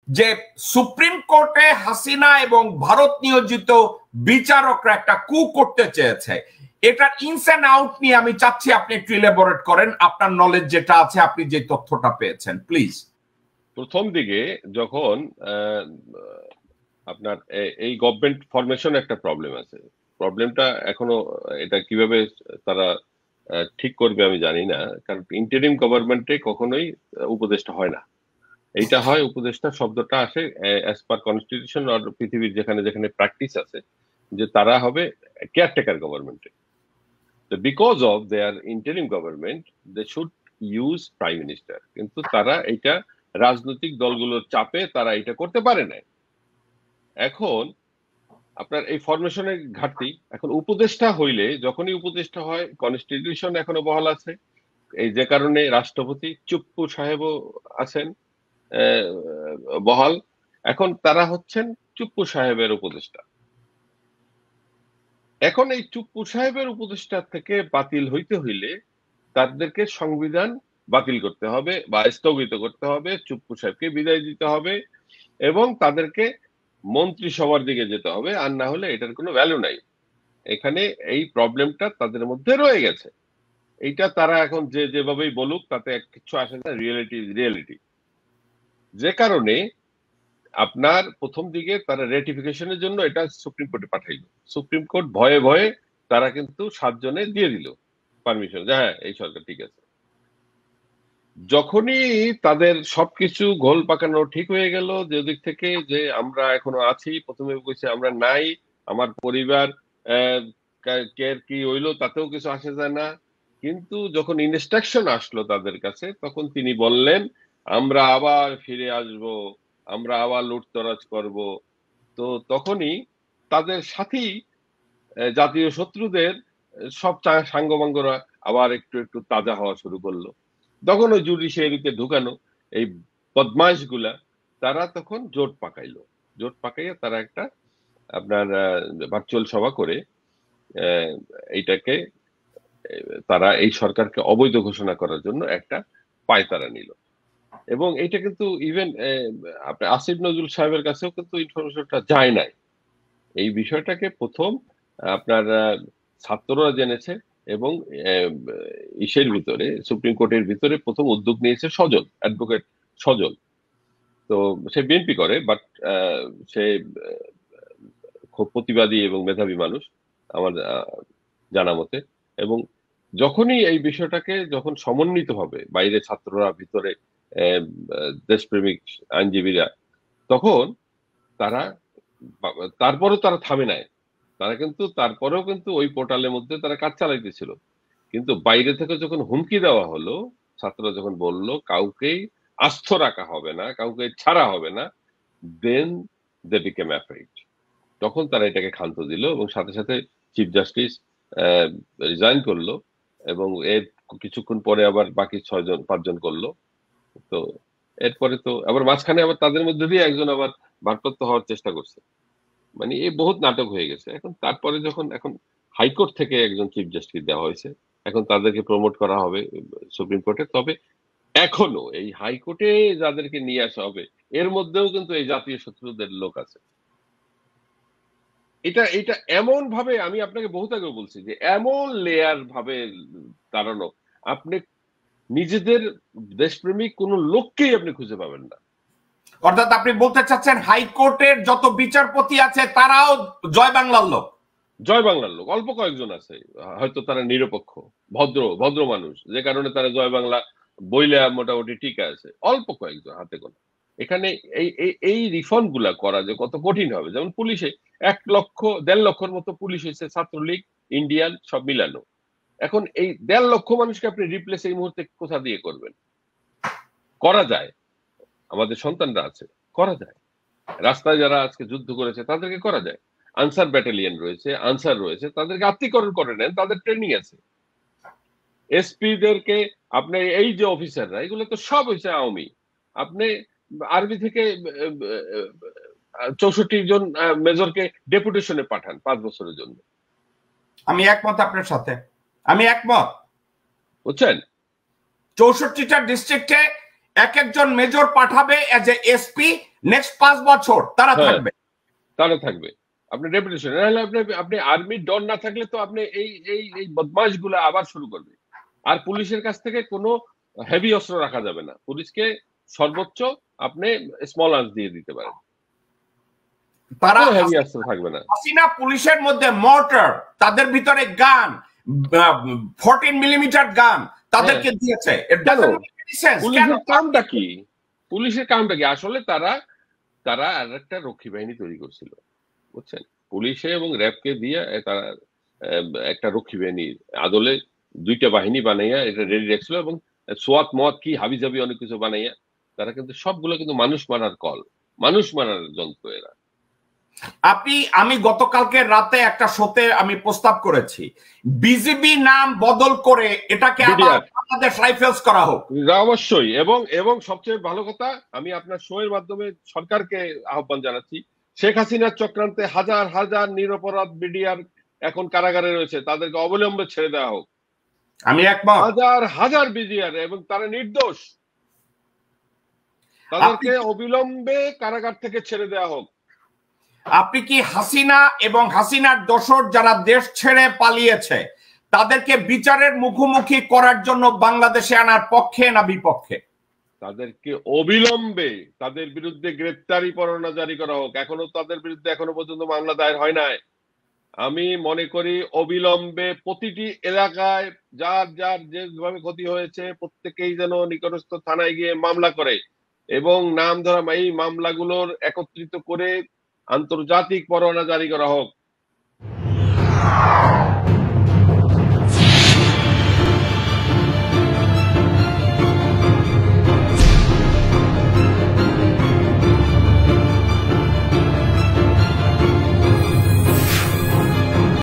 যে সুপ্রিম কোর্টে হাসিনা এবং ভারত নিয়োজিত বিচারকরা একটা কু করতে চেয়েছে, এটার ইনস এন্ড আউট নিয়ে আমি চাচ্ছি আপনি একটু ইলাবোরেট করেন, আপনার নলেজ যেটা আছে, আপনি যে তথ্যটা পেয়েছেন প্লিজ। প্রথম দিকে যখন আপনার এই গভর্নমেন্ট ফরমেশন একটা প্রবলেম আছে, প্রবলেমটা এখনো এটা কিভাবে তারা ঠিক করবে আমি জানি না, কারণ ইন্টারিম গভর্নমেন্টে কখনোই উপদেষ্টা হয় না। এইটা হয় উপদেষ্টা শব্দটা আসে অ্যাজ পার কনস্টিটিউশন আর পৃথিবীর যেখানে যেখানে প্র্যাকটিস আছে যে তারা হবে কেয়ারটেকার গভর্নমেন্টে। Because of their interim government they should use prime minister, কিন্তু তারা এটা রাজনৈতিক দলগুলোর চাপে তারা এটা করতে পারে না। এখন আপনার এই ফরমেশনের ঘাটতি, এখন উপদেষ্টা হইলে যখনই উপদেষ্টা হয় কনস্টিটিউশন এখনো বহাল আছে, এই যে কারণে রাষ্ট্রপতি চুপ্পু সাহেবও আছেন বহাল। এখন তারা হচ্ছেন চুপ্পু সাহেবের উপদেষ্টা। এখন এই চুপ্পু সাহেবের উপদেষ্টা থেকে বাতিল হইতে হইলে তাদেরকে সংবিধান বাতিল করতে হবে বা স্থগিত করতে হবে, চুপ্পু সাহেবকে বিদায় দিতে হবে এবং তাদেরকে মন্ত্রিসভার দিকে যেতে হবে, আর না হলে এটার কোনো ভ্যালু নাই। এখানে এই প্রবলেমটা তাদের মধ্যে রয়ে গেছে। এইটা তারা এখন যেভাবেই বলুক তাতে কিছু আসে না, রিয়েলিটি। যে কারণে আপনার প্রথম দিকে তারা রেটিফিকেশনের জন্য এটা সুপ্রিম কোর্টে পাঠাইল, সুপ্রিম কোর্ট ভয়ে ভয়ে তারা কিন্তু 7 জনে দিয়ে দিল পারমিশন যে হ্যাঁ এই সরকার ঠিক আছে। যখনই তাদের সবকিছু গোল পাকানো ঠিক হয়ে গেল যে দিক থেকে যে আমরা এখনো আছি, প্রথমে বলছে আমরা নাই, আমার পরিবার কি হইলো তাতেও কিছু আসে যায় না, কিন্তু যখন ইনস্ট্রাকশন আসলো তাদের কাছে তখন তিনি বললেন আমরা আবার ফিরে আসব, আমরা আবার লুটতরাজ করব। তো তখনই তাদের সাথী জাতীয় শত্রুদের সব সাঙ্গপাঙ্গরা আবার একটু একটু তাজা হওয়া শুরু করলো। তখন ওই জুডিশিয়ারিতে ঢুকানো এই বদমাইশ গুলা তারা তখন জোট পাকাইলো, জোট পাকাইয়া তারা একটা আপনার ভার্চুয়াল সভা করে এইটাকে তারা এই সরকারকে অবৈধ ঘোষণা করার জন্য একটা পায়তারা নিল। এবং এটা কিন্তু ইভেন আপনার আসিফ নজরুল সাহেবের কাছেও কিন্তু ইনফরমেশনটা যায় নাই। এই বিষয়টাকে প্রথম আপনার ছাত্ররা জেনেছে এবং ইসের ভিতরে সুপ্রিম কোর্টের ভিতরে প্রথম উদ্যোগ নিয়েছে সজল, অ্যাডভোকেট সজল। তো সে বিএনপি করে, বাট সে খুব প্রতিবাদী এবং মেধাবী মানুষ আমার জানা মতে। এবং যখনই এই বিষয়টাকে যখন সমন্বিত হবে বাইরে ছাত্ররা ভিতরে দেশপ্রেমিক আইনজীবীরা, তখন তারা তারপরেও তারা থামে নাই, তারা কিন্তু তারপরেও কিন্তু ওই পোর্টালের মধ্যে তারা কাজ চালাইতেছিল। কিন্তু বাইরে থেকে যখন হুমকি দেওয়া হলো, ছাত্ররা যখন বলল কাউকেই আস্থ রাখা হবে না, কাউকে ছাড়া হবে না, দেন দে বিকেম অ্যাফ্রেড। তখন তারা এটাকে ক্ষান্ত দিল এবং সাথে সাথে চিফ জাস্টিস রিজাইন করলো এবং এর কিছুক্ষণ পরে আবার বাকি 5 জন করলো। তো এরপরে তো আবার মাঝখানে আবার তাদের মধ্যে দিয়ে একজন আবার ভারপ্রাপ্ত হওয়ার চেষ্টা করছে। মানে এই বহুত নাটক হয়ে গেছে। এখন তারপরে যখন এখন হাইকোর্ট থেকে একজন চিফ জাস্টিস দেওয়া হয়েছে, এখন তাদেরকে প্রমোট করা হবে সুপ্রিম কোর্টে। তবে এখনো এই হাইকোর্টে যাদেরকে নিয়ে আসা হবে এর মধ্যেও কিন্তু এই জাতীয় শত্রুদের লোক আছে। এটা এমন ভাবে আমি আপনাকে বহুত আগে বলছি যে এমন লেয়ার ভাবে দাঁড়ানো, আপনি নিজেদের দেশপ্রেমিক কোন লোককেই আপনি খুঁজে পাবেন না। অর্থাৎ আপনি বলতে চাচ্ছেন হাইকোর্টের যত বিচারপতি আছে তারাও জয় বাংলার লোক? জয় বাংলার লোক অল্প কয়েকজন আছে, হয়তো তারা নিরপেক্ষ ভদ্র মানুষ, যে কারণে তারা জয় বাংলা বইলে মোটামুটি ঠিক আছে, অল্প কয়েকজন হাতে গোনা। এখানে এই রিফর্ম গুলা করা যে কত কঠিন হবে। যেমন পুলিশে 1 লক্ষ 1.5 লক্ষের মতো পুলিশ হয়েছে, ছাত্রলীগ ইন্ডিয়ান সব মিলানো। এখন এই 1.5 লক্ষ মানুষকে আপনি রিপ্লেস এই মুহূর্তে কোথা দিয়ে করবেন? করা যায়, আমাদের সন্তানরা আছে, করা যায়। রাস্তায় যারা আজকে যুদ্ধ করেছে তাদেরকে করা যায়। আনসার ব্যাটালিয়ন রয়েছে, আনসার রয়েছে, তাদেরকে আত্মীকরণ করে নেন, তাদের ট্রেনিং আছে। এসপি দেরকে আপনি এই যে অফিসাররা এগুলো তো সব হয়েছে আওয়ামী। আপনি আর্মি থেকে 64 জন মেজরকে ডেপুটেশনে পাঠান 5 বছরের জন্য। আমি একমত আপনার সাথে, আমি একমত। বুঝছেন, 64টা ডিস্ট্রিক্টে এক একজন মেজর পাঠাবে এজ এ এসপি, নেক্সট 5 বছর তারা থাকবে, তারা থাকবে। আপনার রেপুটেশন, নাহলে আপনি আর্মির ডন না থাকলে তো আপনি এই এই এই বদমাইশগুলো আবার শুরু করবে। আর পুলিশের কাছ থেকে কোনো হেভি অস্ত্র রাখা যাবে না, পুলিশকে সর্বোচ্চ আপনি স্মল আর্মস দিয়ে দিতে পারেন, তারা হেভি অস্ত্র থাকবে না। হাসিনা পুলিশের মধ্যে মর্টার, তাদের ভিতরে গান, 14 মিলিমিটার গান তাদেরকে দিয়েছে। পুলিশের কামটা কি? পুলিশের কামটা কি? আসলে তারা আর একটা রক্ষী বাহিনী তৈরি করছিল, বুঝছেন? পুলিশে এবং র্যাবকে দিয়ে তারা একটা রক্ষী বাহিনী আদলে 2টা বাহিনী বানাইয়া এটা রেডি রাখছিল, এবং সোয়াত মত কি হাবিজাবি অনেক কিছু বানাইয়া তারা কিন্তু সবগুলো কিন্তু মানুষ মারার কল, মানুষ মারার যন্ত্র এরা। আমি গতকালকে রাতে একটা শোতে আমি প্রস্তাব করেছি, বিজিবি নাম বদল করে এটাকে আবার বাংলাদেশ রাইফেলস করা হোক। অবশ্যই, এবং সবচেয়ে ভালো কথা, আমি আপনার শো এর মাধ্যমে সরকারকে আহ্বান জানাচ্ছি, শেখ হাসিনার চক্রান্তে হাজার হাজার নিরপরাধ বিডিআর এখন কারাগারে রয়েছে, তাদেরকে অবিলম্বে ছেড়ে দেওয়া হোক। আমি একমত। হাজার হাজার বিডিআর, এবং তারা নির্দোষ, তাদেরকে অবিলম্বে কারাগার থেকে ছেড়ে দেওয়া হোক। আপনি কি হাসিনা এবং হাসিনার দোসর যারা দেশ ছেড়ে পালিয়েছে তাদেরকে বিচারের মুখোমুখি করার জন্য বাংলাদেশে আনার পক্ষে না বিপক্ষে? তাদেরকে অবিলম্বে তাদের বিরুদ্ধে গ্রেপ্তারি পরোয়ানা জারি করা হোক। তাদের বিরুদ্ধে এখনো পর্যন্ত মামলা দায়ের হয় নাই। আমি মনে করি অবিলম্বে প্রতিটি এলাকায় যার যার যেভাবে ক্ষতি হয়েছে প্রত্যেকেই যেন নিকটস্থ থানায় গিয়ে মামলা করে, এবং নাম ধরা এই মামলাগুলোর একত্রিত করে আন্তর্জাতিক পরোয়ানা জারি করা হোক।